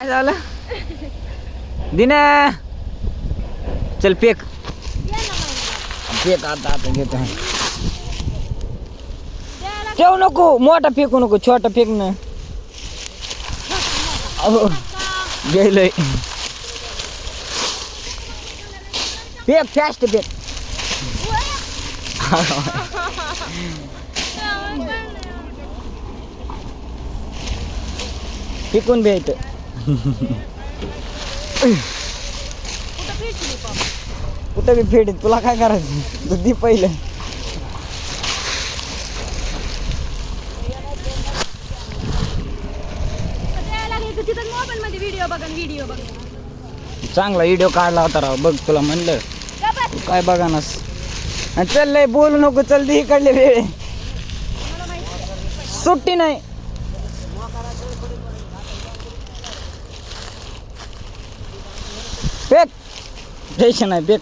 काय झालं दिना चल फेक फेक आता घेत आहे ठेवू नको मोठा फेकू नको छोटा फेक ना अहो गेलंय फेक फास्ट फेक फेकून भेट कुठं बी फेड तुला काय करायचं तू दी पहिलं चांगला व्हिडिओ काढला होता राव बघ तुला म्हणलं तू काय बघा नास आणि चल लय बोलू नको चल दे इकडले वेळ सुट्टी नाही फेक जयशन आहे फेक